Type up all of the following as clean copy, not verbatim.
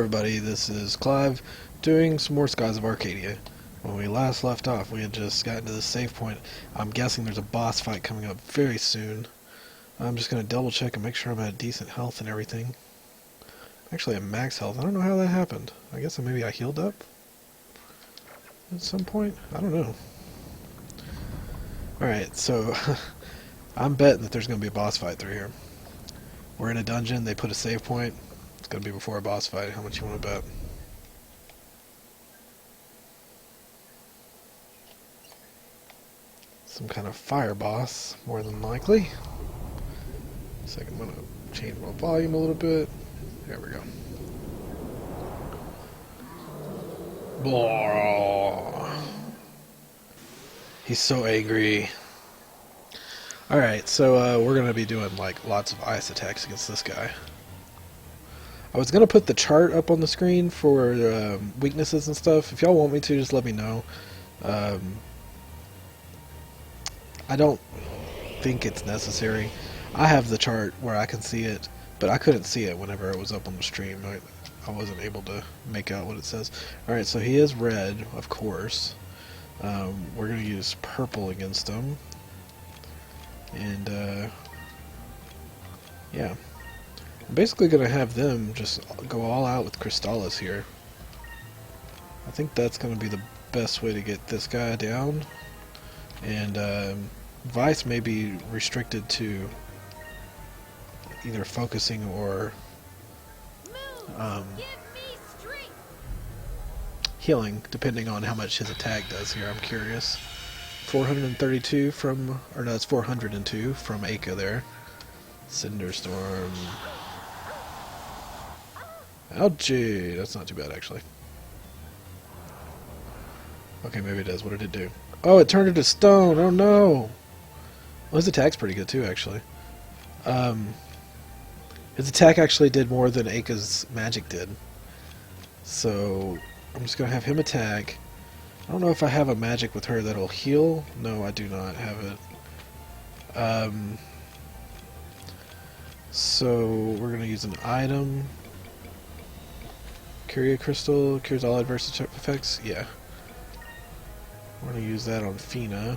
everybody, this is Clive doing some more Skies of Arcadia. When we last left off, we had just gotten to the save point. I'm guessing there's a boss fight coming up very soon. I'm just going to double check and make sure I'm at decent health and everything. Actually at max health. I don't know how that happened. I guess maybe I healed up at some point? I don't know. Alright, so I'm betting that there's going to be a boss fight through here. We're in a dungeon, they put a save point. It's going to be before a boss fight. How much you want to bet? Some kind of fire boss, more than likely. So I'm going to change my volume a little bit. There we go. Blah. He's so angry. Alright, so we're going to be doing like lots of ice attacks against this guy. I was going to put the chart up on the screen for weaknesses and stuff. If y'all want me to, just let me know. I don't think it's necessary. I have the chart where I can see it, but I couldn't see it whenever it was up on the stream. I wasn't able to make out what it says. Alright, so he is red, of course. We're going to use purple against him. And, yeah. I'm basically going to have them just go all out with Crystallis here. I think that's going to be the best way to get this guy down. And Vyse may be restricted to either focusing or healing, depending on how much his attack does here. I'm curious. 432 from, or no, it's 402 from Aika there. Cinderstorm. Ouchie! That's not too bad, actually. Okay, maybe it does. What did it do? Oh, it turned into stone! Oh no! Well, his attack's pretty good too, actually. His attack actually did more than Aika's magic did. So, I'm just gonna have him attack. I don't know if I have a magic with her that'll heal. No, I do not have it. So, we're gonna use an item. Curia Crystal, cures all adverse effects? Yeah. We're going to use that on Fina.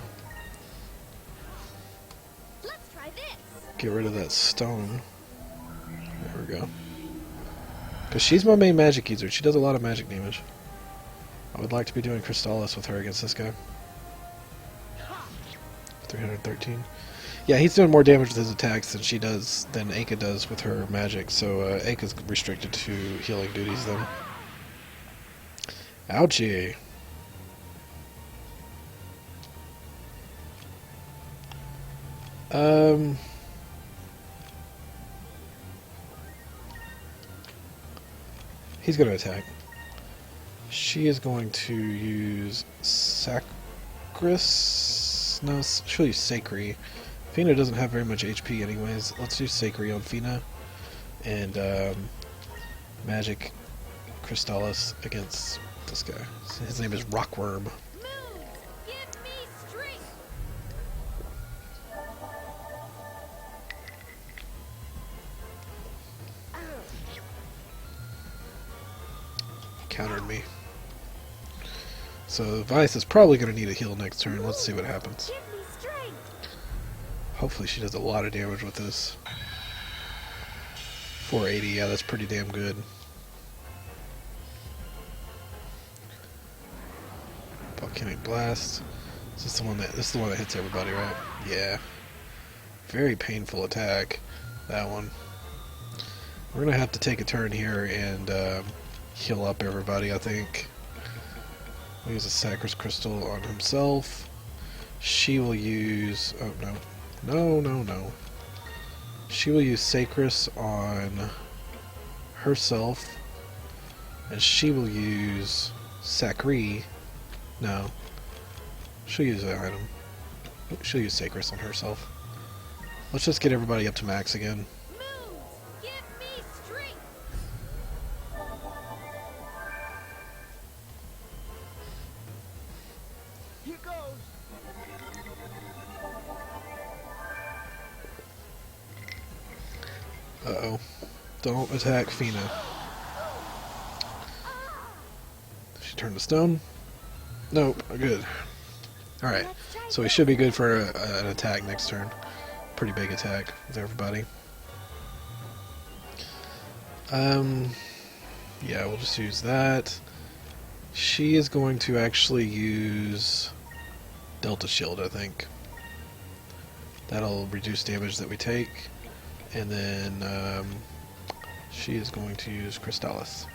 Let's try this. Get rid of that stone. There we go. Because she's my main magic user. She does a lot of magic damage. I would like to be doing Crystallis with her against this guy. 313. Yeah, he's doing more damage with his attacks than she does, than Aika does with her magic. So Aika's restricted to healing duties then. Ouchie. He's going to attack. She is going to use Sacris. No, she'll use Sacri. Fina doesn't have very much HP anyways. Let's do Sacri on Fina. And Magic Crystallis against this guy. His name is Rockworm. Give me strength. Countered me. So Vyse is probably going to need a heal next turn. Let's see what happens. Give me strength. Hopefully she does a lot of damage with this. 480, yeah, that's pretty damn good. Volcanic Blast. This is the one that hits everybody, right? Yeah. Very painful attack. That one. We're gonna have to take a turn here and heal up everybody, I think. We'll use a Sacris Crystal on himself. She will use... oh, no. No. She will use Sacris on herself. And she will use Sacri. No. She'll use an item. She'll use Sacris on herself. Let's just get everybody up to max again. Give me strength. Here goes. Uh-oh. Don't attack Fina. She turned to stone. Nope, good. Alright, Let's try so we should be good for an attack next turn. Pretty big attack with everybody. Yeah, we'll just use that. She is going to actually use Delta Shield, I think. That'll reduce damage that we take. And then she is going to use Crystallis.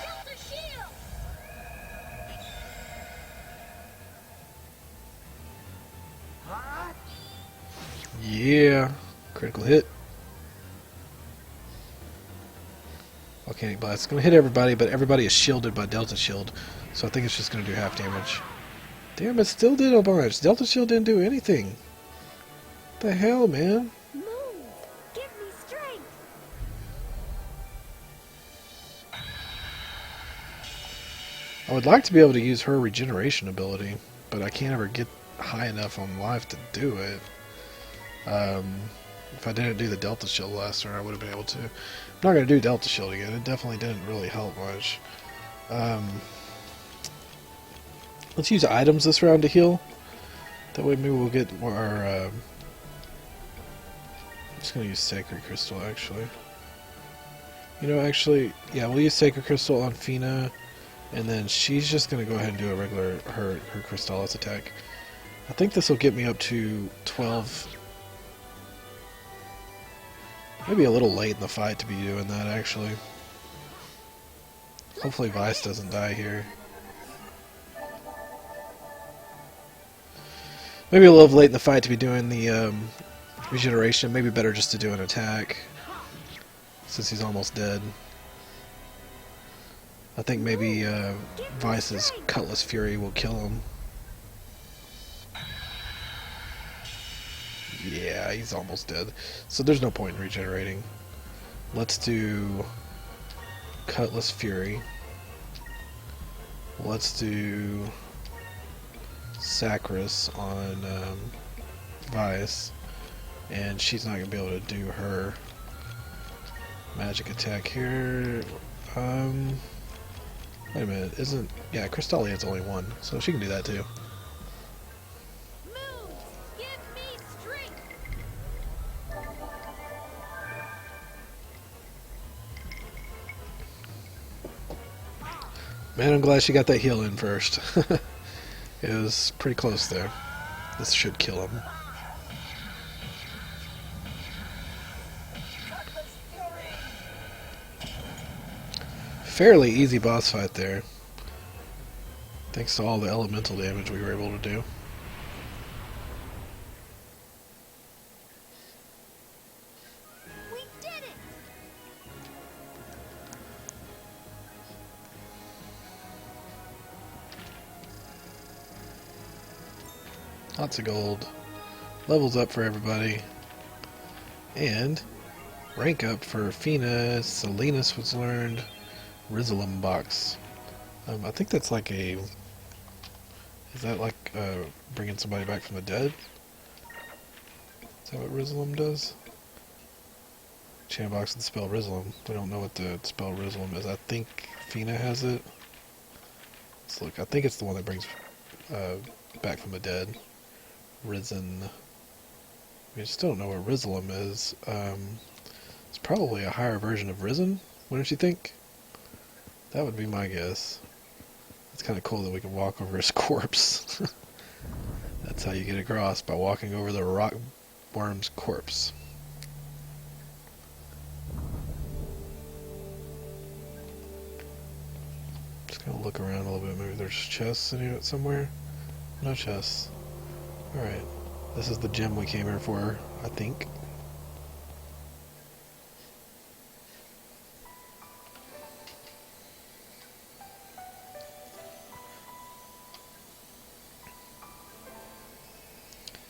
Delta shield. Yeah, critical hit. Volcanic Blast. It's going to hit everybody, but everybody is shielded by Delta Shield. So I think it's just going to do half damage. Damn, it still did a bunch. Delta Shield didn't do anything. What the hell, man? Move. Give me strength. I would like to be able to use her regeneration ability, but I can't ever get high enough on life to do it. If I didn't do the Delta Shield last turn, I would have been able to. I'm not going to do Delta Shield again. It definitely didn't really help much. Let's use items this round to heal. That way maybe we'll get more... I'm just going to use Sacred Crystal, actually. You know, actually, yeah, we'll use Sacred Crystal on Fina, and then she's just going to go ahead and do a regular, her Crystallis attack. I think this will get me up to 12... Maybe a little late in the fight to be doing that, actually. Hopefully Vyse doesn't die here. Maybe a little late in the fight to be doing the regeneration. Maybe better just to do an attack, since he's almost dead. I think maybe Vyse's Cutlass Fury will kill him. Yeah, he's almost dead. So there's no point in regenerating. Let's do Cutlass Fury. Let's do Sacris on Vyse. And she's not going to be able to do her magic attack here. Wait a minute, isn't... Yeah, Crystallia's only one, so she can do that too. Move. Give me strength. Man, I'm glad she got that heal in first. It was pretty close there. This should kill him. Fairly easy boss fight there. Thanks to all the elemental damage we were able to do. We did it. Lots of gold. Levels up for everybody. And rank up for Fina. Salinas was learned. Rizalum box. I think that's like a... Is that like bringing somebody back from the dead? Is that what Rizalum does? Chain box and the spell Rizalum. We don't know what the spell Rizalum is. I think Fina has it. Let's look. I think it's the one that brings back from the dead. Risen. We still don't know what Rizalum is. It's probably a higher version of Risen, wouldn't you think? That would be my guess. It's kind of cool that we can walk over his corpse. That's how you get across, by walking over the rock worm's corpse. Just gonna look around a little bit. Maybe there's chests in here somewhere. No chests. Alright. This is the gem we came here for, I think.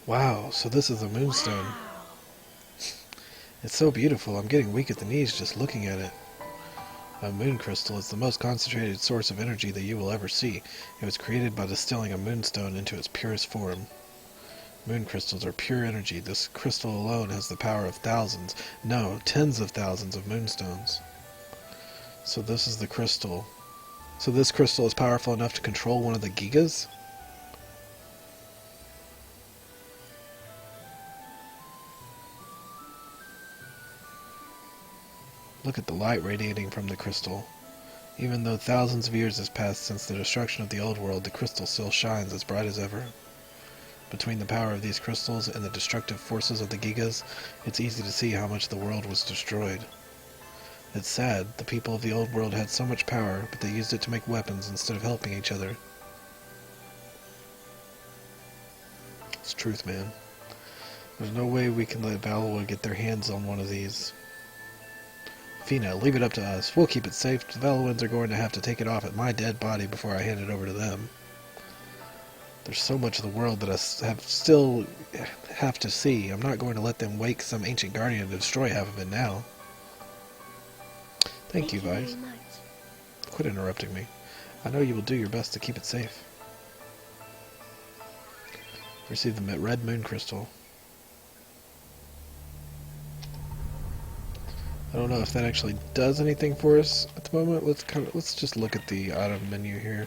Wow, so this is a moonstone. It's so beautiful, I'm getting weak at the knees just looking at it. A moon crystal is the most concentrated source of energy that you will ever see. It was created by distilling a moonstone into its purest form. Moon crystals are pure energy. This crystal alone has the power of thousands, no, tens of thousands of moonstones. So this is the crystal. So this crystal is powerful enough to control one of the Gigas? Look at the light radiating from the crystal. Even though thousands of years has passed since the destruction of the old world, the crystal still shines as bright as ever. Between the power of these crystals and the destructive forces of the Gigas, it's easy to see how much the world was destroyed. It's sad, the people of the old world had so much power, but they used it to make weapons instead of helping each other. It's truth, man. There's no way we can let Valuan get their hands on one of these. Fina, leave it up to us. We'll keep it safe. The Valuans are going to have to take it off at my dead body before I hand it over to them. There's so much of the world that I still have to see. I'm not going to let them wake some ancient guardian to destroy half of it now. Thank you, Vyse. Quit interrupting me. I know you will do your best to keep it safe. Receive the red moon crystal. I don't know if that actually does anything for us at the moment. Let's just look at the item menu here.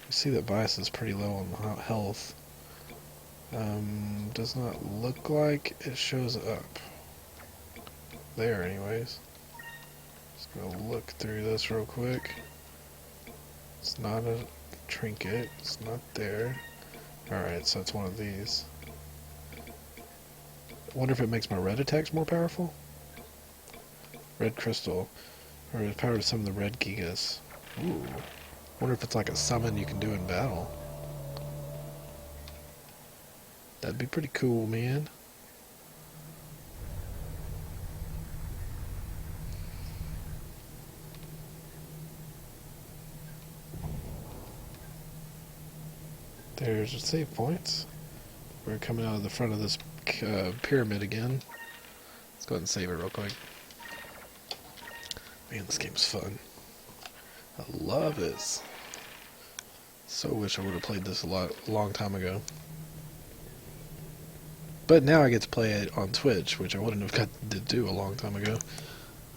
You see that Vyse is pretty low on health. Does not look like it shows up there anyways. Just gonna look through this real quick. It's not a trinket, it's not there. Alright, so it's one of these. I wonder if it makes my red attacks more powerful? Red crystal. Or the power of some of the red gigas. Ooh. Wonder if it's like a summon you can do in battle. That'd be pretty cool, man. There's your save points. We're coming out of the front of this pyramid again. Let's go ahead and save it real quick. Man, this game's fun. I love it. So wish I would have played this a long time ago. But now I get to play it on Twitch, which I wouldn't have got to do a long time ago.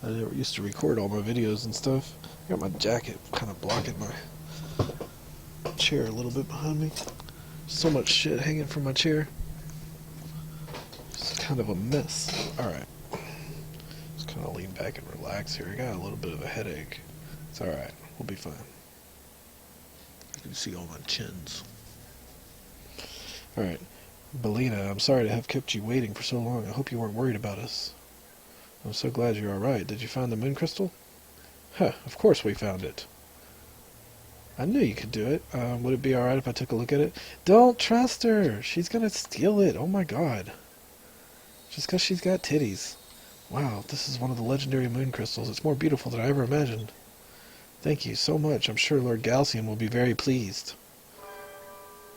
I used to record all my videos and stuff. I got my jacket kind of blocking my chair a little bit behind me. So much shit hanging from my chair. It's kind of a mess. Alright. Just kind of lean back and relax here. I got a little bit of a headache. It's alright. We'll be fine. You can see all my chins. Alright. Belina, I'm sorry to have kept you waiting for so long. I hope you weren't worried about us. I'm so glad you're alright. Did you find the moon crystal? Huh, of course we found it. I knew you could do it. Would it be alright if I took a look at it? Don't trust her! She's gonna steal it. Oh my god. Just because she's got titties. Wow, this is one of the legendary moon crystals. It's more beautiful than I ever imagined. Thank you so much. I'm sure Lord Galcian will be very pleased.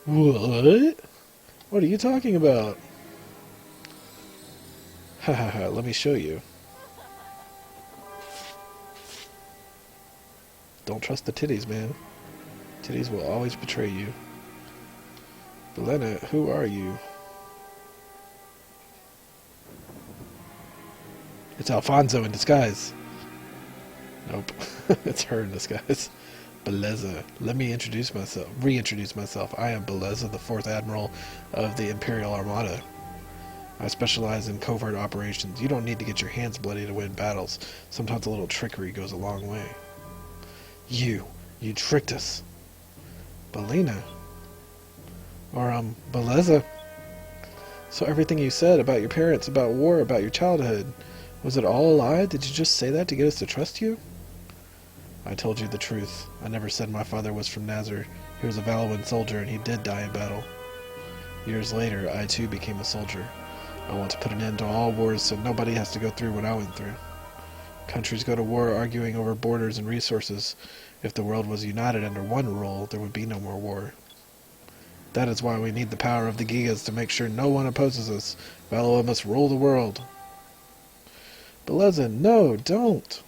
What? What are you talking about? Ha ha ha, let me show you. Don't trust the titties, man. Titties will always betray you. Belina, who are you? It's Alfonso in disguise. Nope. It's her in disguise. Beleza. Let me reintroduce myself. I am Beleza, the 4th Admiral of the Imperial Armada. I specialize in covert operations. You don't need to get your hands bloody to win battles. Sometimes a little trickery goes a long way. You tricked us. Belina. Or, Beleza. So everything you said about your parents, about war, about your childhood, was it all a lie? Did you just say that to get us to trust you? I told you the truth. I never said my father was from Nazar. He was a Valuan soldier and he did die in battle. Years later, I too became a soldier. I want to put an end to all wars so nobody has to go through what I went through. Countries go to war arguing over borders and resources. If the world was united under one rule, there would be no more war. That is why we need the power of the Gigas to make sure no one opposes us. Valuan must rule the world. Beleza, no, don't!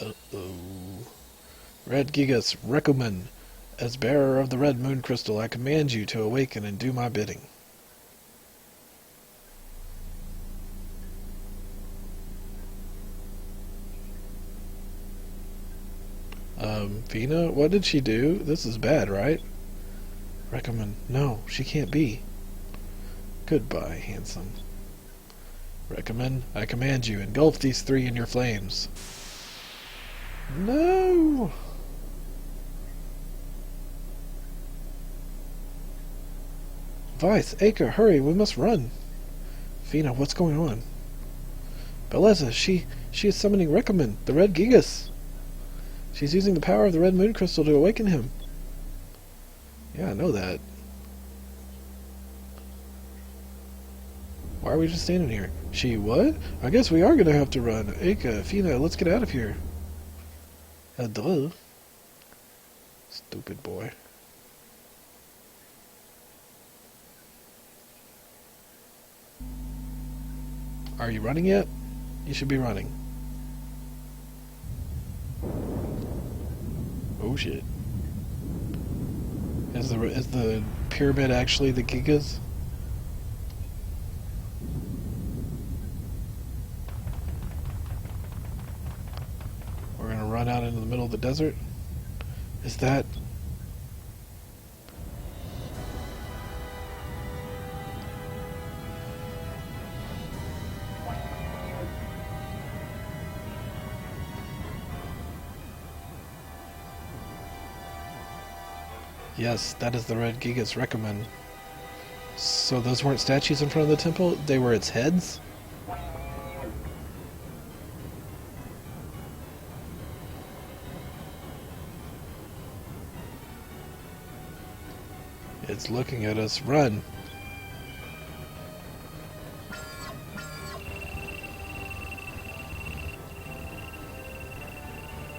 Uh-oh. Red Gigas, Recumen. As bearer of the red moon crystal, I command you to awaken and do my bidding. Fina, what did she do? This is bad, right? Recumen, no, she can't be. Goodbye, handsome. Recumen, I command you, engulf these three in your flames. No! Vyse, Aika, hurry, we must run. Fina, what's going on? Beleza, she is summoning Recumen, the Red Gigas. She's using the power of the Red Moon Crystal to awaken him. Yeah, I know that. Why are we just standing here? She what? I guess we are gonna have to run. Aika, Fina, let's get out of here. Duh. Stupid boy. Are you running yet? You should be running. Oh shit. Is the pyramid actually the Gigas? We're gonna run out into the middle of the desert? Is that... Yes, that is the Red Gigas Recumen. So those weren't statues in front of the temple? They were its heads? It's looking at us. Run!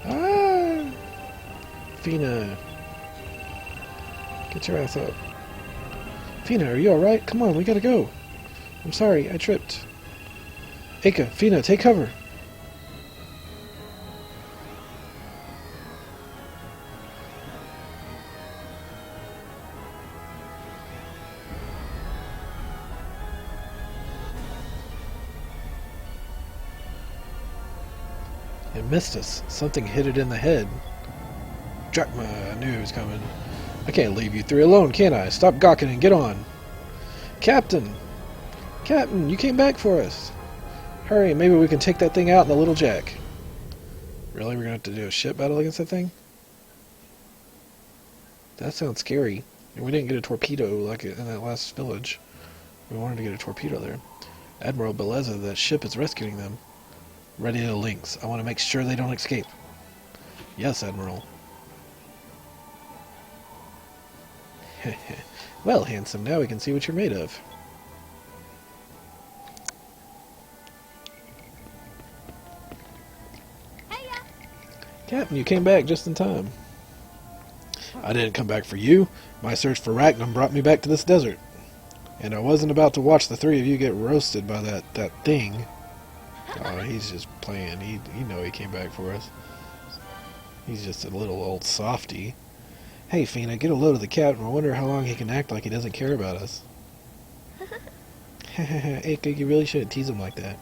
Ah! Fina! Get your ass up. Fina, are you alright? Come on, we gotta go. I'm sorry, I tripped. Aika, Fina, take cover. It missed us. Something hit it in the head. Drachma, I knew he was coming. I can't leave you three alone, can I? Stop gawking and get on. Captain! Captain, you came back for us. Hurry, maybe we can take that thing out in the Little Jack. Really? We're gonna have to do a ship battle against that thing? That sounds scary. And we didn't get a torpedo like in that last village. We wanted to get a torpedo there. Admiral Beleza, that ship is rescuing them. Ready to links. I want to make sure they don't escape. Yes, Admiral. Well, handsome, now we can see what you're made of. Heya! Captain, you came back just in time. I didn't come back for you. My search for Recumen brought me back to this desert. And I wasn't about to watch the three of you get roasted by that thing. Oh, he's just playing. He know he came back for us. He's just a little old softy. Hey, Fina, get a load of the captain. I wonder how long he can act like he doesn't care about us. Aika, you really shouldn't tease him like that.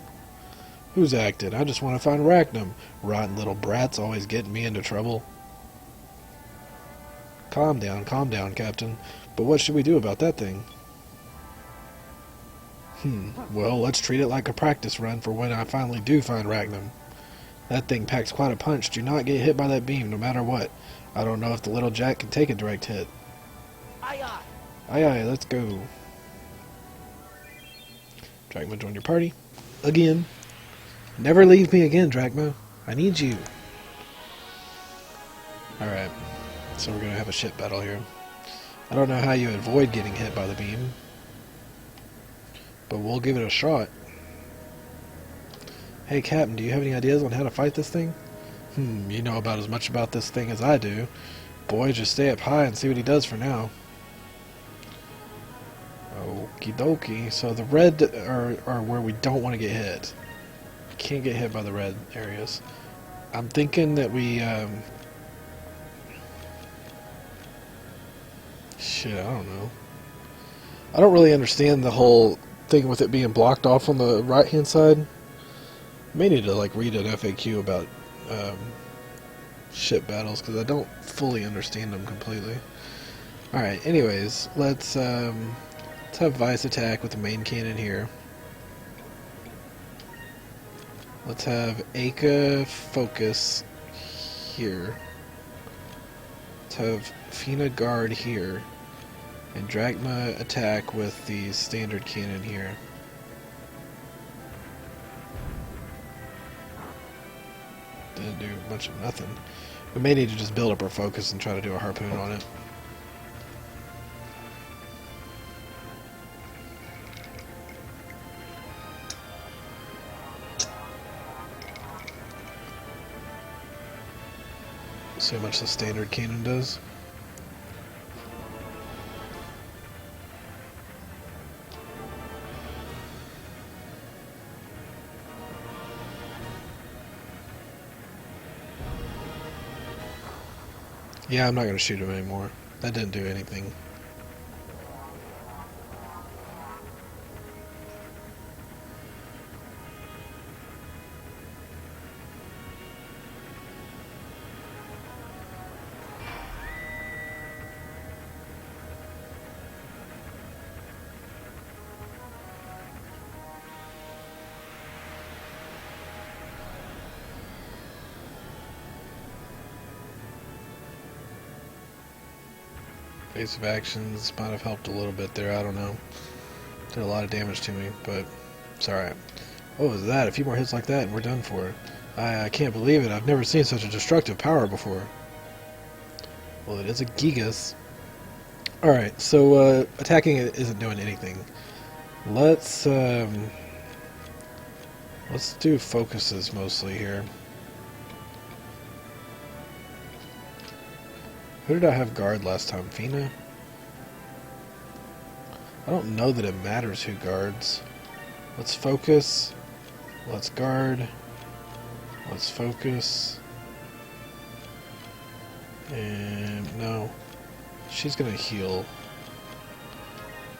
Who's acting? I just want to find Recumen. Rotten little brats always getting me into trouble. Calm down, Captain. But what should we do about that thing? Well, let's treat it like a practice run for when I finally do find Recumen. That thing packs quite a punch. Do not get hit by that beam, no matter what. I don't know if the little Jack can take a direct hit. Aye aye. Aye aye, let's go. Drachma, join your party. Again. Never leave me again, Drachma. I need you. Alright. So we're going to have a ship battle here. I don't know how you avoid getting hit by the beam. But we'll give it a shot. Hey, Captain, do you have any ideas on how to fight this thing? You know about as much about this thing as I do. Boy, just stay up high and see what he does for now. Okie dokie. So the red are where we don't want to get hit. We can't get hit by the red areas. I'm thinking that we... Shit, I don't know. I don't really understand the whole thing with it being blocked off on the right-hand side. May need to like read an FAQ about ship battles because I don't fully understand them completely. Alright, anyways, let's have Vyse attack with the main cannon here. Let's have Aika focus here. Let's have Fina guard here. And Drachma attack with the standard cannon here. Didn't do much of nothing. We may need to just build up our focus and try to do a harpoon on it. See how much the standard cannon does. Yeah, I'm not going to shoot him anymore. That didn't do anything. Base of actions might have helped a little bit there, I don't know. Did a lot of damage to me, but it's alright. What was that? A few more hits like that and we're done for. I can't believe it. I've never seen such a destructive power before. Well, it is a Gigas. Alright, so attacking it isn't doing anything. Let's do focuses mostly here. Who did I have guard last time? Fina? I don't know that it matters who guards. Let's focus. Let's guard. Let's focus. And no. She's gonna heal.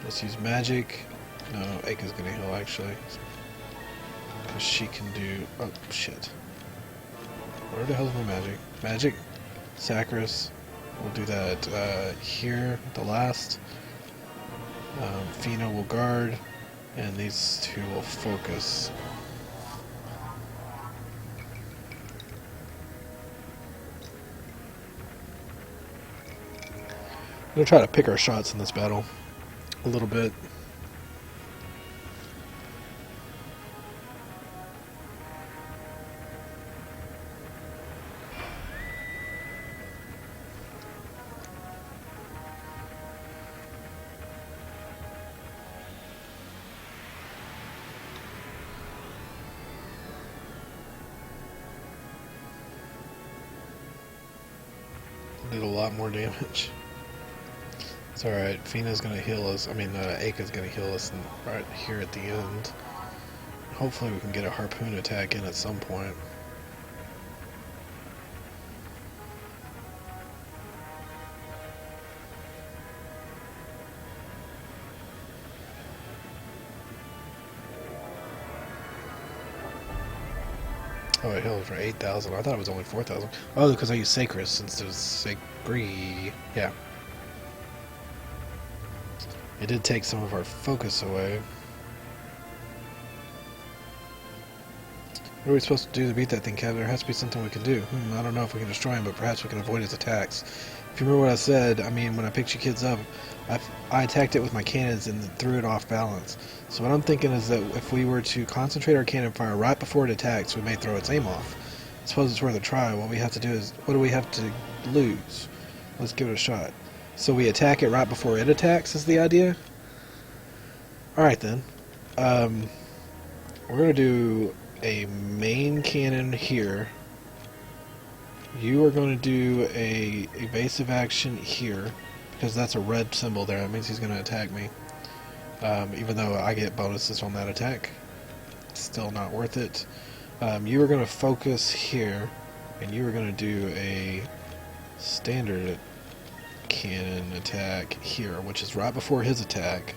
Let's use magic. No, Aika's gonna heal actually. Because she can do... Oh, shit. Where the hell's my magic? Magic? Sacris. We'll do that here, the last. Fina will guard, and these two will focus. I'm going to try to pick our shots in this battle a little bit. Did a lot more damage. It's alright. Fina's gonna heal us. I mean, Aika's gonna heal us right here at the end. Hopefully we can get a harpoon attack in at some point. Oh, it healed for 8,000. I thought it was only 4,000. Oh, because I use Sacris since there's Sacri. Yeah. It did take some of our focus away. What are we supposed to do to beat that thing, Kevin? There has to be something we can do. I don't know if we can destroy him, but perhaps we can avoid his attacks. If you remember what I said, I mean, when I picked you kids up, I attacked it with my cannons and threw it off balance. So what I'm thinking is that if we were to concentrate our cannon fire right before it attacks, we may throw its aim off. I suppose it's worth a try. What we have to do is, what do we have to lose? Let's give it a shot. So we attack it right before it attacks is the idea? Alright then. We're going to do a main cannon here. You are going to do a evasive action here, because that's a red symbol there. That means he's going to attack me. Even though I get bonuses on that attack. Still not worth it. You are going to focus here, and you are going to do a standard cannon attack here, which is right before his attack.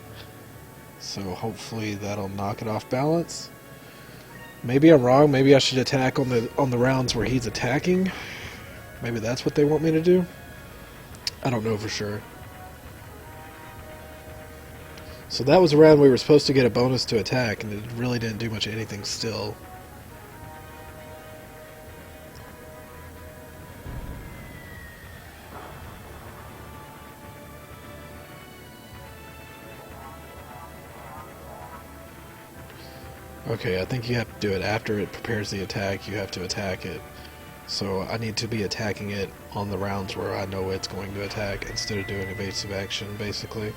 So hopefully that'll knock it off balance. Maybe I'm wrong. Maybe I should attack on the rounds where he's attacking. Maybe that's what they want me to do. I don't know for sure. So that was a round we were supposed to get a bonus to attack, and it really didn't do much of anything still. Okay, I think you have to do it after it prepares the attack. You have to attack it. So I need to be attacking it on the rounds where I know it's going to attack instead of doing evasive action, basically.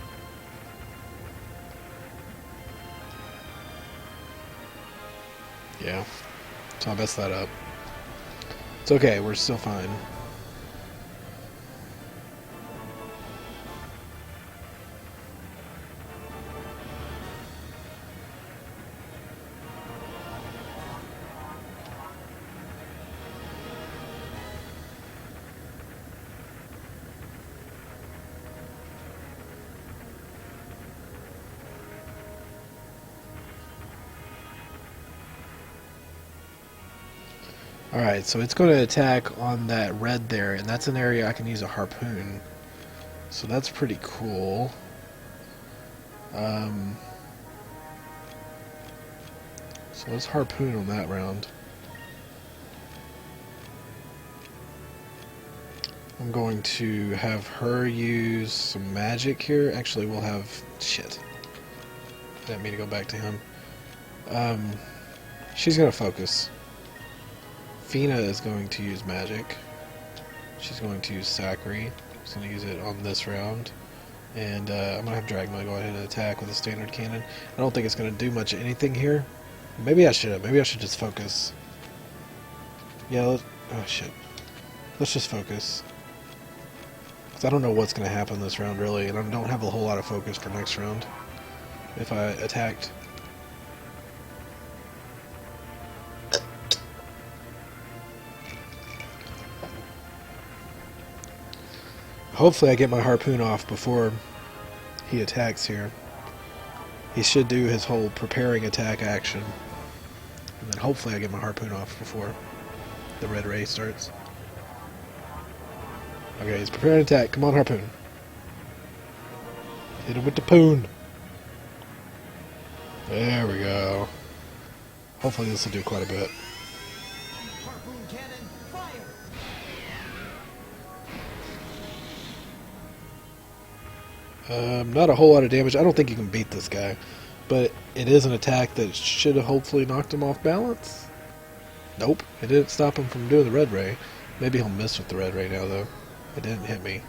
Yeah, so I messed that up. It's okay, we're still fine. Alright, so it's going to attack on that red there, and that's an area I can use a harpoon. So that's pretty cool. So let's harpoon on that round. I'm going to have her use some magic here. Actually, we'll have... Shit. I didn't mean to go back to him. She's going to focus. Fina is going to use magic. She's going to use Sakri. She's going to use it on this round. And I'm going to have Drachma go ahead and attack with a standard cannon. I don't think it's going to do much of anything here. Maybe I should. Maybe I should just focus. Yeah, oh shit. Let's just focus. Because I don't know what's going to happen this round, really. And I don't have a whole lot of focus for next round. If I attacked. Hopefully I get my harpoon off before he attacks here. He should do his whole preparing attack action. And then hopefully I get my harpoon off before the red ray starts. Okay, he's preparing attack. Come on, harpoon. Hit him with the poon. There we go. Hopefully this will do quite a bit. Harpoon cannon, fire! Not a whole lot of damage. I don't think you can beat this guy. But it is an attack that should have hopefully knocked him off balance. Nope. It didn't stop him from doing the red ray. Maybe he'll miss with the red ray now, though. It didn't hit me.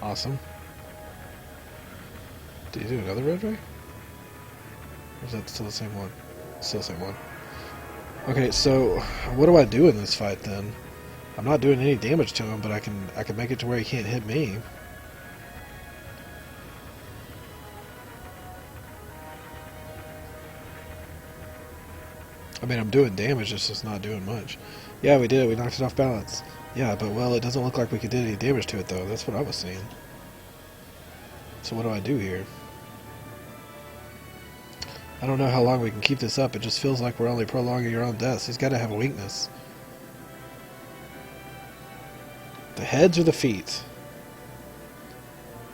Awesome. Did he do another red ray? Or is that still the same one? Still the same one. Okay, so what do I do in this fight then? I'm not doing any damage to him, but I can make it to where he can't hit me. I mean, I'm doing damage, it's just not doing much. Yeah, we did. We knocked it off balance. Yeah, but, well, it doesn't look like we could do any damage to it, though. That's what I was seeing. So what do I do here? I don't know how long we can keep this up. It just feels like we're only prolonging your own deaths. He's got to have a weakness. The heads or the feet?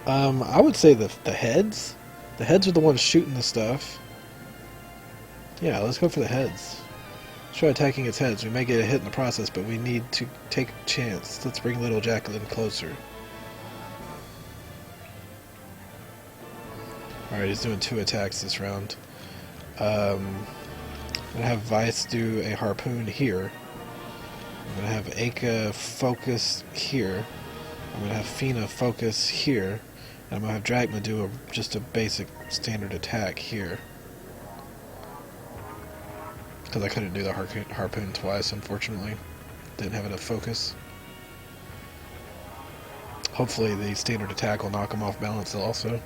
I would say the heads. The heads are the ones shooting the stuff. Yeah, let's go for the heads. Let's try attacking its heads. We may get a hit in the process, but we need to take a chance. Let's bring little Jacqueline closer. Alright, he's doing 2 attacks this round. I'm going to have Vyse do a harpoon here. I'm going to have Aika focus here. I'm going to have Fina focus here. And I'm going to have Drachma do just a basic standard attack here. Because I couldn't do the harpoon twice, unfortunately. Didn't have enough focus. Hopefully the standard attack will knock him off balance also.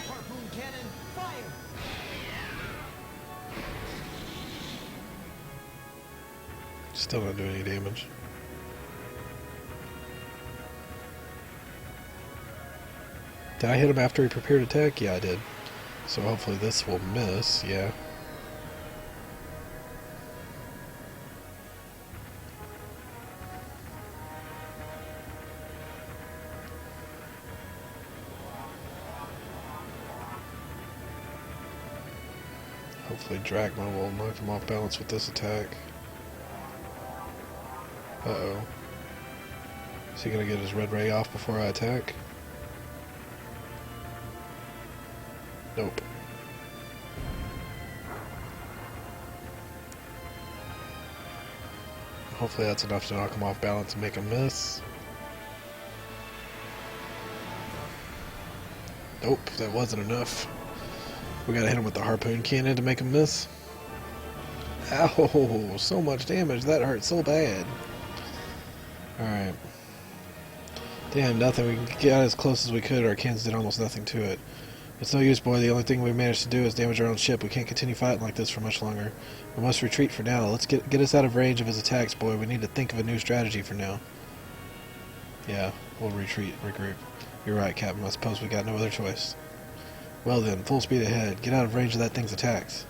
Harpoon cannon, fire! Still not doing any damage. Did I hit him after he prepared attack? Yeah, I did. So hopefully this will miss, yeah. Hopefully Drachma will knock him off balance with this attack. Uh-oh. Is he gonna get his red ray off before I attack? Nope. Hopefully that's enough to knock him off balance and make him miss. Nope, that wasn't enough. We gotta hit him with the harpoon cannon to make him miss. Ow, so much damage, that hurt so bad. Alright. Damn, nothing. We got as close as we could. Our cannons did almost nothing to it. It's no use, boy. The only thing we managed to do is damage our own ship. We can't continue fighting like this for much longer. We must retreat for now. Let's get us out of range of his attacks, boy. We need to think of a new strategy for now. Yeah, we'll retreat, regroup. You're right, Captain. I suppose we got no other choice. Well then, full speed ahead. Get out of range of that thing's attacks.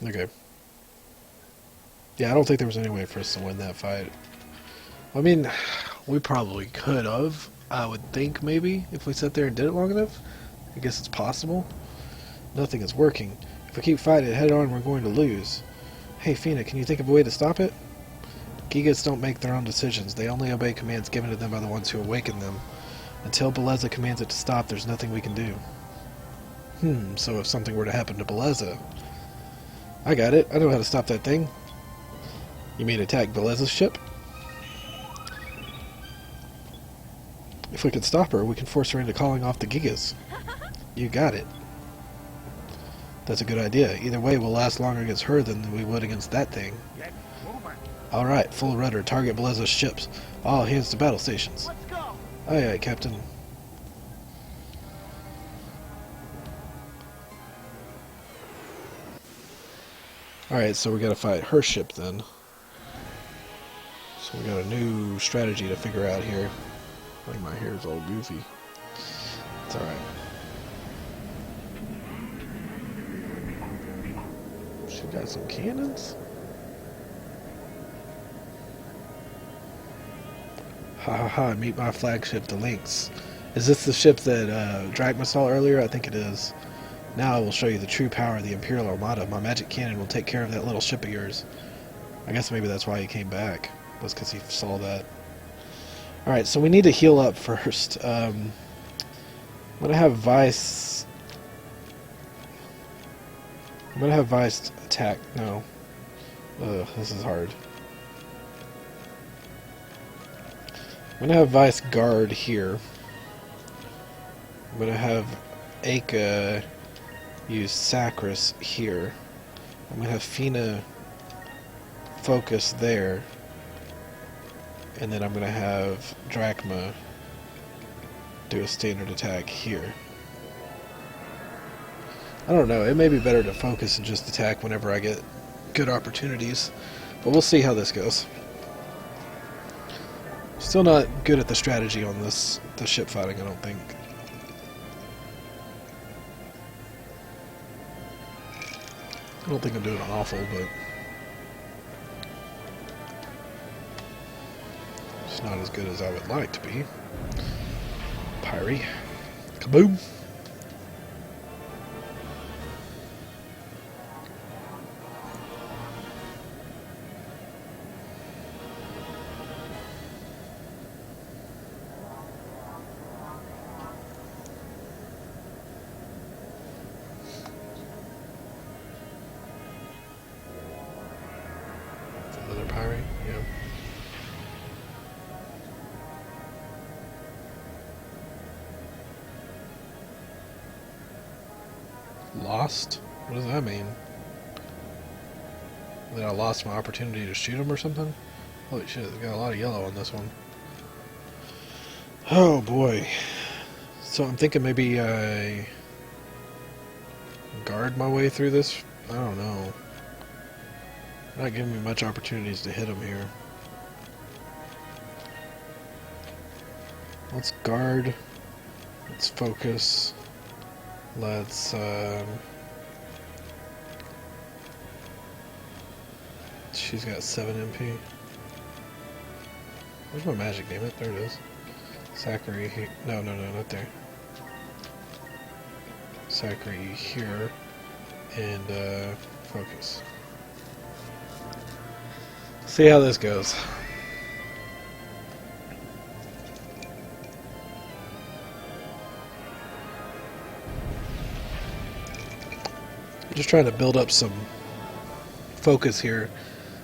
Okay. Yeah, I don't think there was any way for us to win that fight. I mean, we probably could have. I would think, maybe, if we sat there and did it long enough. I guess it's possible. Nothing is working. If we keep fighting it head on, we're going to lose. Hey, Fina, can you think of a way to stop it? Gigas don't make their own decisions. They only obey commands given to them by the ones who awaken them. Until Beleza commands it to stop, there's nothing we can do. So if something were to happen to Beleza... I got it. I know how to stop that thing. You mean attack Beleza's ship? If we can stop her, we can force her into calling off the Gigas. You got it. That's a good idea. Either way, we'll last longer against her than we would against that thing. Alright, full rudder. Target Beleza's ships. All hands to battle stations. Let's go. Aye, aye, Captain. Alright, so we gotta fight her ship then. So we got a new strategy to figure out here. I think my hair's all goofy. It's alright. She got some cannons? Ha ha ha, meet my flagship, the Lynx. Is this the ship that Drachma saw earlier? I think it is. Now I will show you the true power of the Imperial Armada. My magic cannon will take care of that little ship of yours. I guess maybe that's why he came back. Was because he saw that. Alright, so we need to heal up first. I'm going to have Vyse... I'm going to have Vyse attack... No. Ugh, this is hard. I'm going to have Vyse guard here. I'm going to have Aika use Sacris here. I'm going to have Fina focus there. And then I'm going to have Drachma do a standard attack here. I don't know, it may be better to focus and just attack whenever I get good opportunities. But we'll see how this goes. Still not good at the strategy on the ship fighting, I don't think. I don't think I'm doing awful, but it's not as good as I would like to be. Pyrie. Kaboom! Another Pyrie? Yeah. Lost? What does that mean? That I lost my opportunity to shoot him or something? Holy shit, they got a lot of yellow on this one. Oh boy. So I'm thinking maybe I guard my way through this I don't know. Not giving me much opportunities to hit him here. Let's guard. Let's focus. Let's, she's got 7 MP. Where's my magic, damn it? There it is. Zachary here. No, not there. Zachary here. And, focus. See how this goes. Just trying to build up some focus here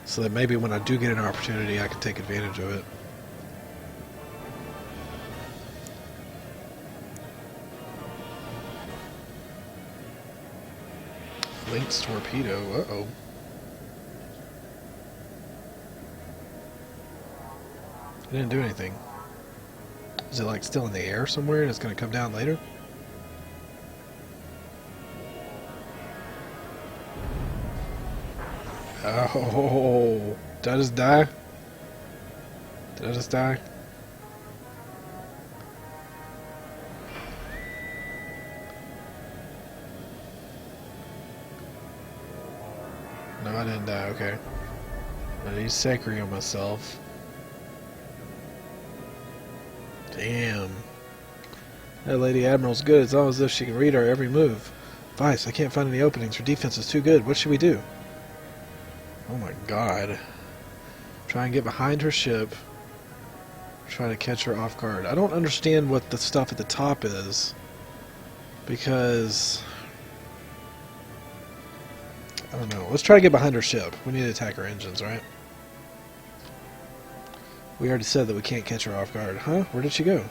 so that maybe when I do get an opportunity I can take advantage of it. Link's torpedo, uh-oh. It didn't do anything. Is it like still in the air somewhere and it's going to come down later? Oh, did I just die? Did I just die? No, I didn't die, okay. I need Zachary on myself. Damn. That Lady Admiral's good. It's almost as if she can read our every move. Vyse, I can't find any openings. Her defense is too good. What should we do? Oh my god. Try and get behind her ship. Try to catch her off guard. I don't understand what the stuff at the top is. Because... I don't know. Let's try to get behind her ship. We need to attack her engines, right? We already said that we can't catch her off guard. Huh? Where did she go?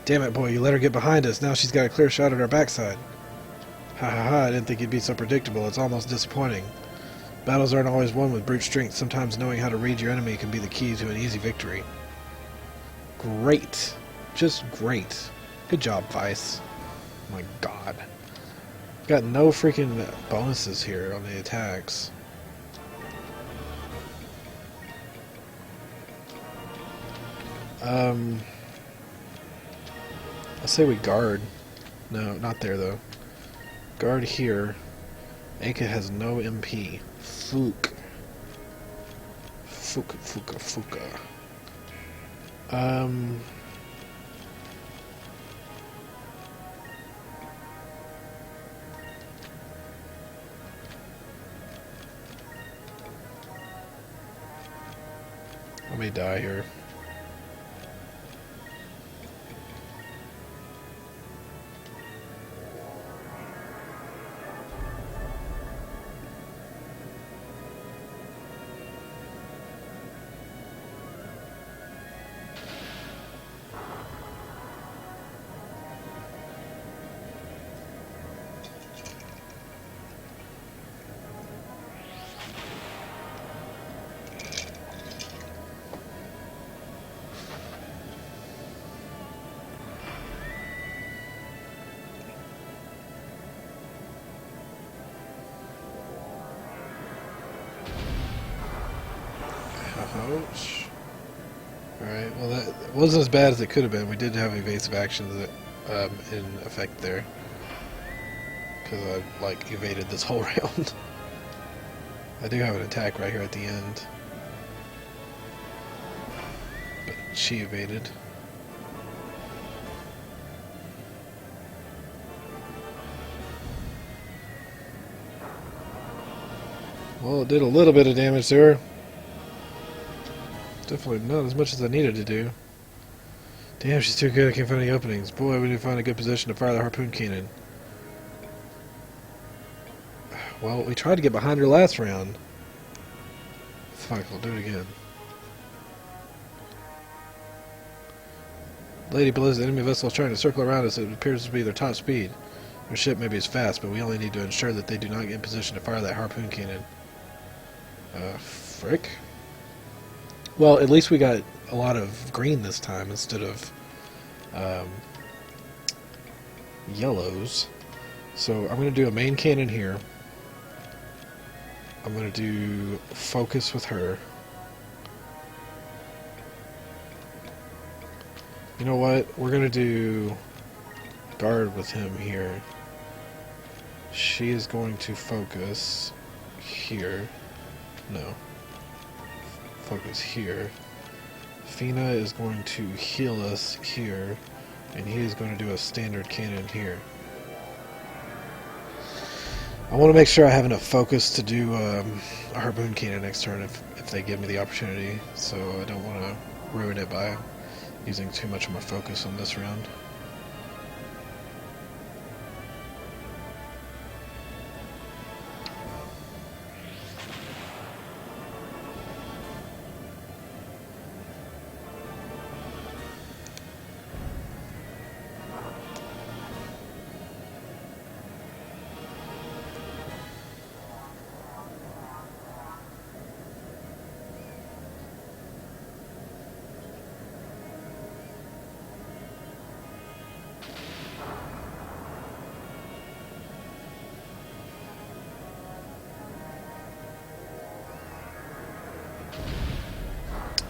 Damn it, boy. You let her get behind us. Now she's got a clear shot at our backside. Ha ha ha. I didn't think you'd be so predictable. It's almost disappointing. Battles aren't always won with brute strength. Sometimes knowing how to read your enemy can be the key to an easy victory. Great. Just great. Good job, Vyse. Oh my god. Got no freaking bonuses here on the attacks. I say we guard. No, not there though. Guard here. Aika has no MP. Fuka. Let me die here. Ouch. Alright, well that wasn't as bad as it could have been. We did have evasive actions that, in effect there. Because I, like, evaded this whole round. I do have an attack right here at the end. But she evaded. Well, it did a little bit of damage there. Definitely not as much as I needed to do. Damn, she's too good. I can't find any openings. Boy, we need to find a good position to fire the harpoon cannon. Well, we tried to get behind her last round. Fuck, I'll do it again. Lady believes the enemy vessel is trying to circle around us. It appears to be their top speed. Their ship maybe is fast, but we only need to ensure that they do not get in position to fire that harpoon cannon. Frick. Well, at least we got a lot of green this time instead of yellows. So I'm going to do a main cannon here. I'm going to do focus with her. You know what? We're going to do guard with him here. She is going to focus here. No. Focus here. Fina is going to heal us here. And he is going to do a standard cannon here. I want to make sure I have enough focus to do a harpoon cannon next turn if they give me the opportunity. So I don't want to ruin it by using too much of my focus on this round.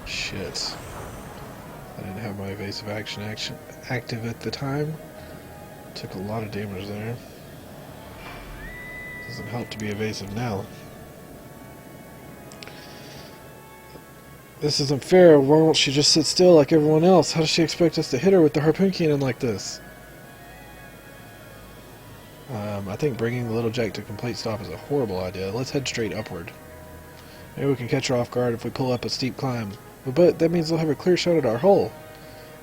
Shit. I didn't have my evasive action active at the time. Took a lot of damage there. Doesn't help to be evasive now. This isn't fair. Why won't she just sit still like everyone else? How does she expect us to hit her with the harpoon cannon like this? I think bringing the little Jack to complete stop is a horrible idea. Let's head straight upward. Maybe we can catch her off guard if we pull up a steep climb. But that means they'll have a clear shot at our hole.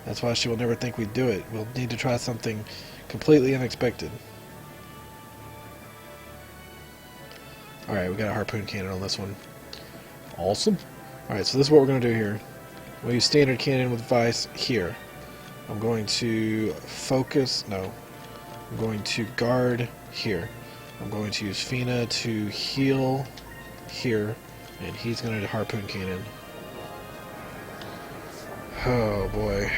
That's why she will never think we'd do it. We'll need to try something completely unexpected. Alright, we got a harpoon cannon on this one. Awesome. Alright, so this is what we're going to do here. We'll use standard cannon with Vyse here. I'm going to focus... No. I'm going to guard here. I'm going to use Fina to heal here. And he's going to harpoon cannon. Oh boy.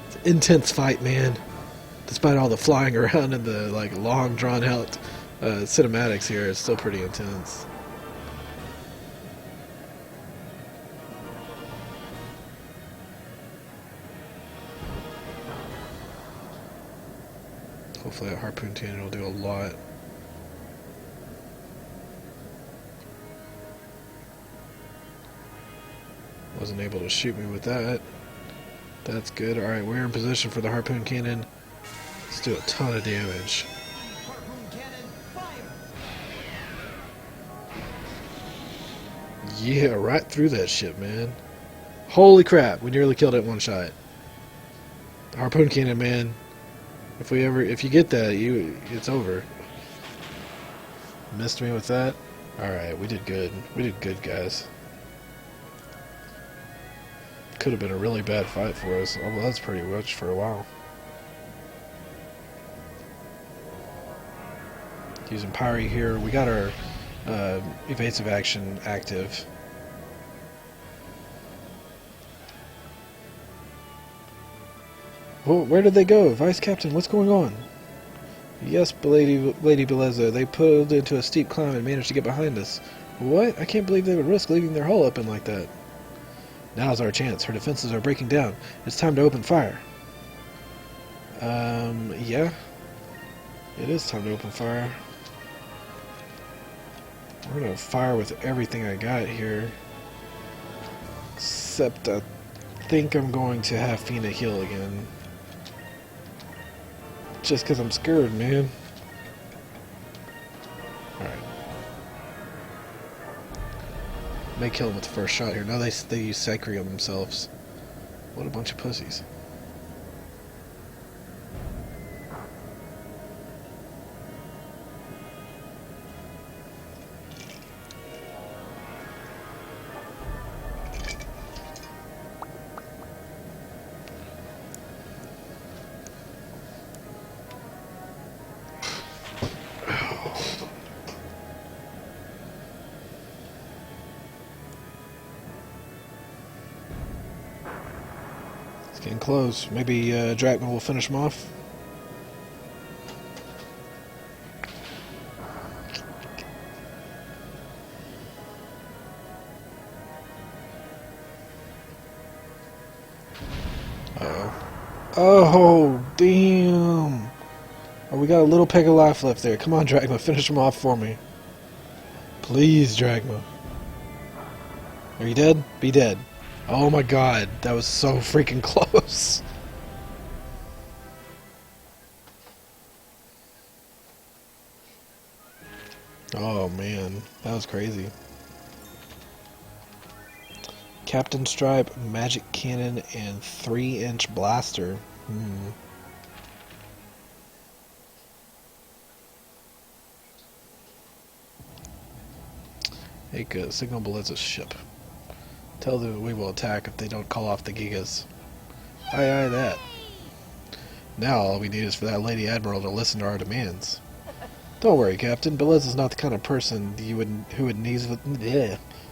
It's an intense fight, man. Despite all the flying around and the long drawn out cinematics here, it's still pretty intense. Hopefully that harpoon cannon will do a lot. Wasn't able to shoot me with that. That's good. Alright, we're in position for the harpoon cannon. Let's do a ton of damage. Harpoon cannon, fire! Yeah, right through that shit, man. Holy crap, we nearly killed it in one shot. Harpoon cannon, man. If you get that, it's over. Missed me with that. Alright, we did good. We did good, guys. Could have been a really bad fight for us. Well, that's pretty much for a while. Using Pyre here. We got our evasive action active. Well, where did they go? Vice Captain, what's going on? Yes, Lady Beleza. They pulled into a steep climb and managed to get behind us. What? I can't believe they would risk leaving their hull open like that. Now's our chance. Her defenses are breaking down. It's time to open fire. Yeah. It is time to open fire. We're gonna fire with everything I got here. Except I think I'm going to have Fina heal again. Just because I'm scared, man. Alright. May kill him with the first shot here. Now they use Sacri on themselves. What a bunch of pussies. Getting close. Maybe Drachma will finish him off. Uh-oh. Oh, damn! Oh, we got a little peg of life left there. Come on, Drachma, finish him off for me. Please, Drachma. Are you dead? Be dead. Oh my god, that was so freaking close. Oh man, that was crazy. Captain Stripe, Magic Cannon, and 3-inch Blaster. Aika, signal Beliz's ship. Tell them we will attack if they don't call off the Gigas. Aye, aye, that. Now all we need is for that Lady Admiral to listen to our demands. Don't worry, Captain. Beliz is not the kind of person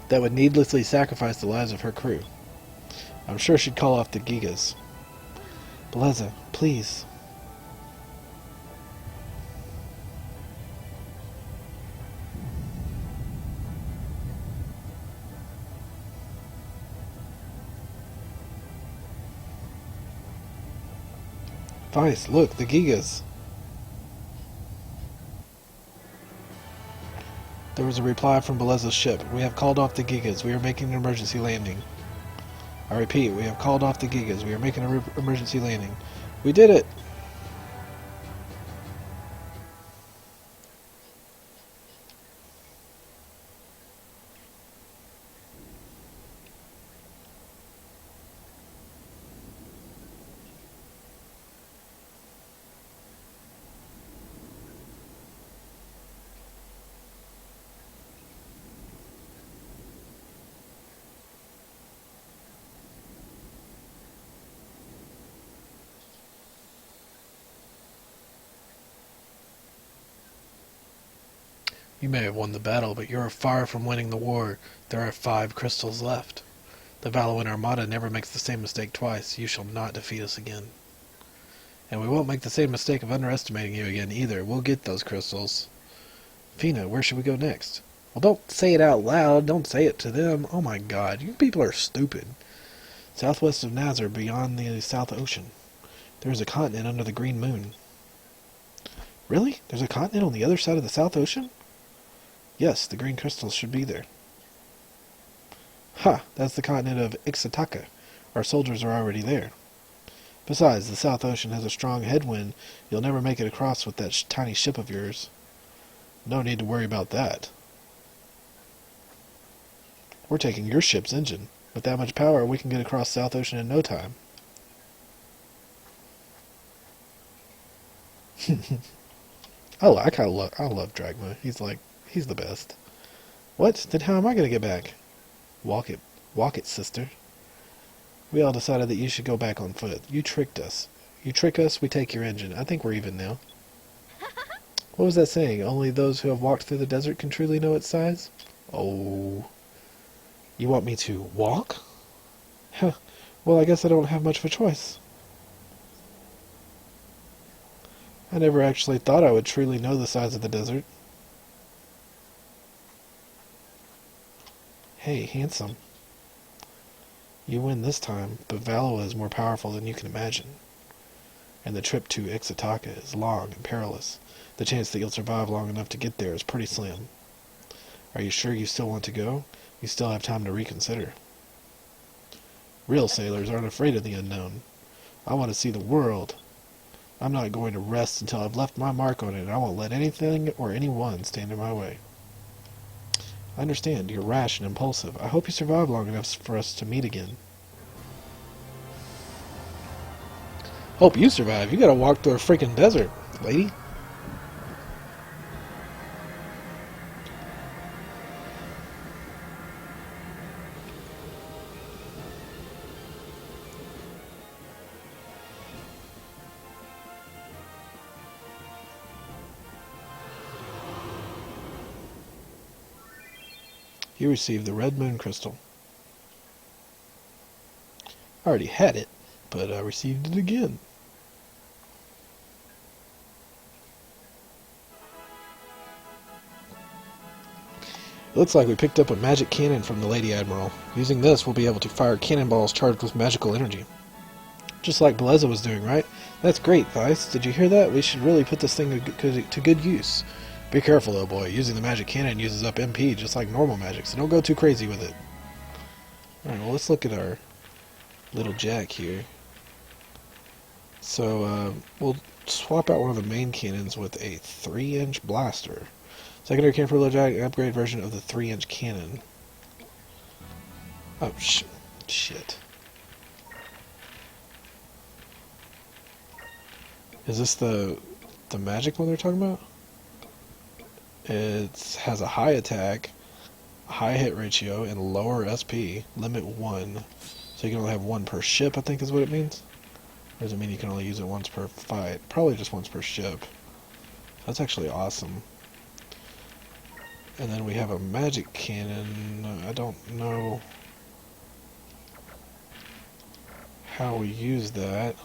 that would needlessly sacrifice the lives of her crew. I'm sure she'd call off the Gigas. Beleza, please. Vyse, look, the Gigas. There was a reply from Beleza's ship. We have called off the Gigas. We are making an emergency landing. I repeat, we have called off the Gigas. We are making an emergency landing. We did it! You may have won the battle, but you are far from winning the war. There are 5 crystals left. The Valuan Armada never makes the same mistake twice. You shall not defeat us again. And we won't make the same mistake of underestimating you again either. We'll get those crystals. Fina, where should we go next? Well, don't say it out loud. Don't say it to them. Oh my god, you people are stupid. Southwest of Nazar, beyond the South Ocean. There is a continent under the green moon. Really? There's a continent on the other side of the South Ocean? Yes, the green crystals should be there. Ha! That's the continent of Ixataka. Our soldiers are already there. Besides, the South Ocean has a strong headwind. You'll never make it across with that tiny ship of yours. No need to worry about that. We're taking your ship's engine. With that much power, we can get across the South Ocean in no time. I love Drachma. He's the best. What? Then how am I going to get back? Walk it, sister. We all decided that you should go back on foot. You tricked us. You trick us, we take your engine. I think we're even now. What was that saying? Only those who have walked through the desert can truly know its size? Oh. You want me to walk? Huh. Well, I guess I don't have much of a choice. I never actually thought I would truly know the size of the desert. Hey, handsome. You win this time, but Valua is more powerful than you can imagine. And the trip to Ixataka is long and perilous. The chance that you'll survive long enough to get there is pretty slim. Are you sure you still want to go? You still have time to reconsider. Real sailors aren't afraid of the unknown. I want to see the world. I'm not going to rest until I've left my mark on it, and I won't let anything or anyone stand in my way. I understand, you're rash and impulsive. I hope you survive long enough for us to meet again. Hope you survive. You gotta walk through a freaking desert, lady. You received the Red Moon Crystal. I already had it, but I received it again. It looks like we picked up a magic cannon from the Lady Admiral. Using this, we'll be able to fire cannonballs charged with magical energy. Just like Beleza was doing, right? That's great, Vyse. Did you hear that? We should really put this thing to good use. Be careful, though, boy. Using the magic cannon uses up MP just like normal magic, so don't go too crazy with it. Alright, well, let's look at our little jack here. So, we'll swap out one of the main cannons with a 3-inch blaster. Secondary cannon for little jack, an upgraded version of the 3-inch cannon. Oh, shit. Is this the magic one they're talking about? It has a high attack, high hit ratio, and lower SP. Limit 1. So you can only have one per ship, I think is what it means. Or does it mean you can only use it once per fight? Probably just once per ship. That's actually awesome. And then we have a magic cannon. I don't know how we use that.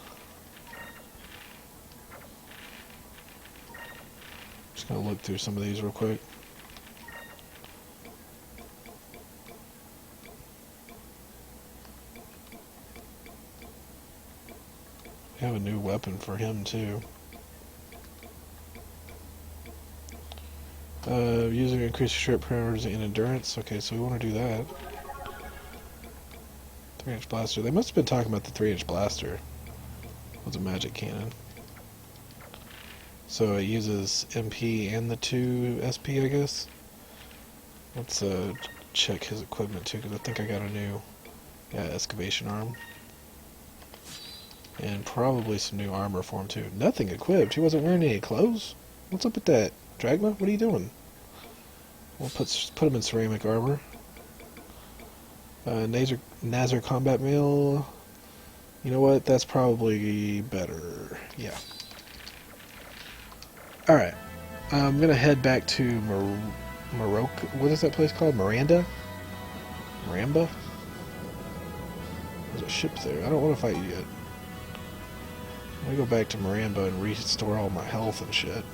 Just gonna look through some of these real quick. We have a new weapon for him too. User increase ship parameters and endurance. Okay, so we want to do that. 3-inch blaster. They must have been talking about the 3-inch blaster with a magic cannon. So it uses MP and the 2 SP, I guess. Let's check his equipment too, because I think I got a new excavation arm. And probably some new armor for him too. Nothing equipped. He wasn't wearing any clothes. What's up with that? Drachma, what are you doing? We'll put him in ceramic armor. Nazar combat mail. You know what? That's probably better. Yeah. Alright. I'm going to head back to Morocco. What is that place called? Miranda? Maramba? There's a ship there. I don't want to fight you yet. I'm going to go back to Maramba and restore all my health and shit.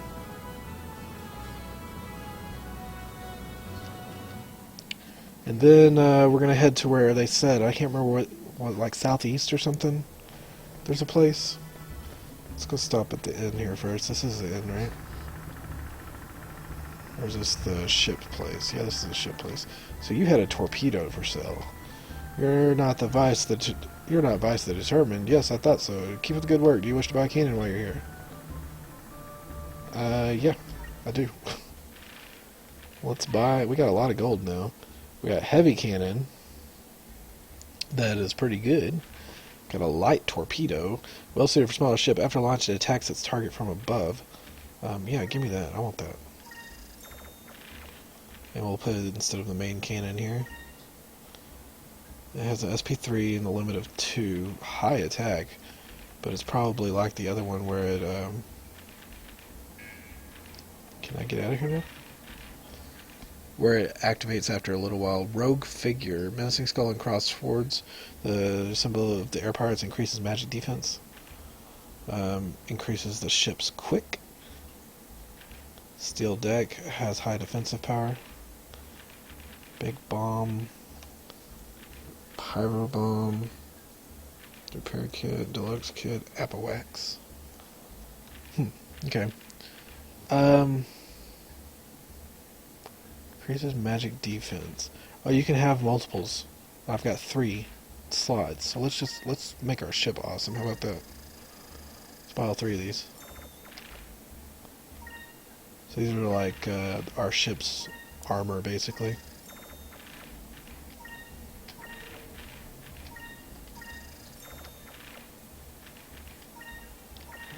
And then we're going to head to where they said, I can't remember what, like southeast or something? There's a place. Let's go stop at the inn here first. This is the inn, right? Or is this the ship place? Yeah, this is the ship place. So you had a torpedo for sale. You're not Vyse the Determined. Yes, I thought so. Keep up the good work. Do you wish to buy a cannon while you're here? Yeah, I do. Let's buy. We got a lot of gold now. We got heavy cannon. That is pretty good. Got a light torpedo. Well suited for smaller ship. After launch, it attacks its target from above. Yeah, give me that. I want that. And we'll put it instead of the main cannon here. It has an SP3 and the limit of 2. High attack. But it's probably like the other one where it, Can I get out of here now? Where it activates after a little while. Rogue figure. Menacing skull and cross swords. The symbol of the air pirates increases magic defense. Increases the ship's quick. Steel deck. Has high defensive power. Big bomb. Pyro bomb. Repair kit. Deluxe kit. Apple wax. Okay. Increases magic defense. Oh, you can have multiples. I've got 3 slots. So let's make our ship awesome. How about that? Let's buy all 3 of these. So these are like our ship's armor, basically.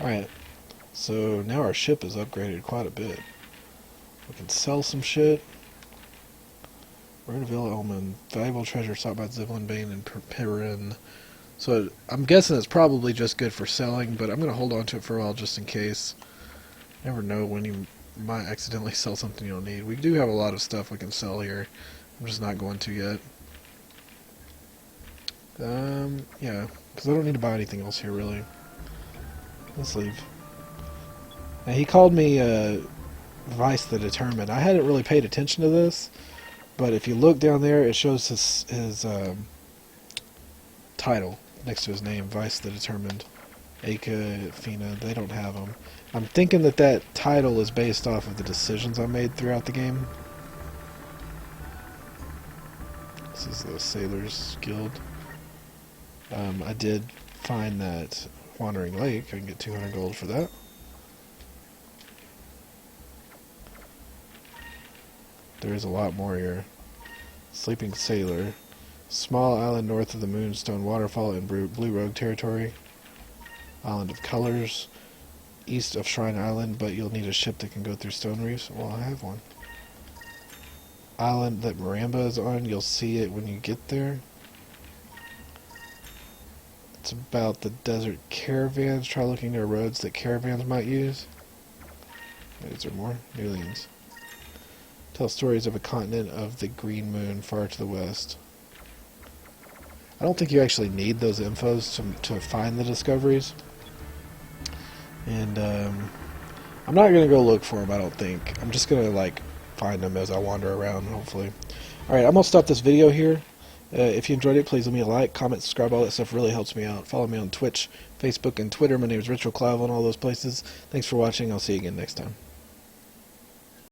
Alright. So now our ship is upgraded quite a bit. We can sell some shit. We're in Villa Elman. Valuable treasure sought by Zivlin, Bane, and Perrin. So I'm guessing it's probably just good for selling, but I'm going to hold on to it for a while just in case. You never know when you might accidentally sell something you don't need. We do have a lot of stuff we can sell here. I'm just not going to yet. Yeah, because I don't need to buy anything else here, really. Let's leave. Now, he called me Vyse the Determined. I hadn't really paid attention to this. But if you look down there, it shows his title, next to his name, Vyse the Determined. Aika, Fina, they don't have them. I'm thinking that that title is based off of the decisions I made throughout the game. This is the Sailors Guild. I did find that Wandering Lake. I can get 200 gold for that. There's a lot more here. Sleeping Sailor. Small island north of the Moonstone Waterfall in Blue Rogue territory. Island of Colors. East of Shrine Island, but you'll need a ship that can go through stone reefs. Well, I have one. Island that Maramba is on. You'll see it when you get there. It's about the desert caravans. Try looking near roads that caravans might use. Is there more? Aliens. Tell stories of a continent of the green moon far to the west. I don't think you actually need those infos to find the discoveries. And I'm not going to go look for them, I don't think. I'm just going to like find them as I wander around, hopefully. Alright, I'm going to stop this video here. If you enjoyed it, please leave me a like, comment, subscribe. All that stuff really helps me out. Follow me on Twitch, Facebook, and Twitter. My name is Ritual Clive on all those places. Thanks for watching. I'll see you again next time.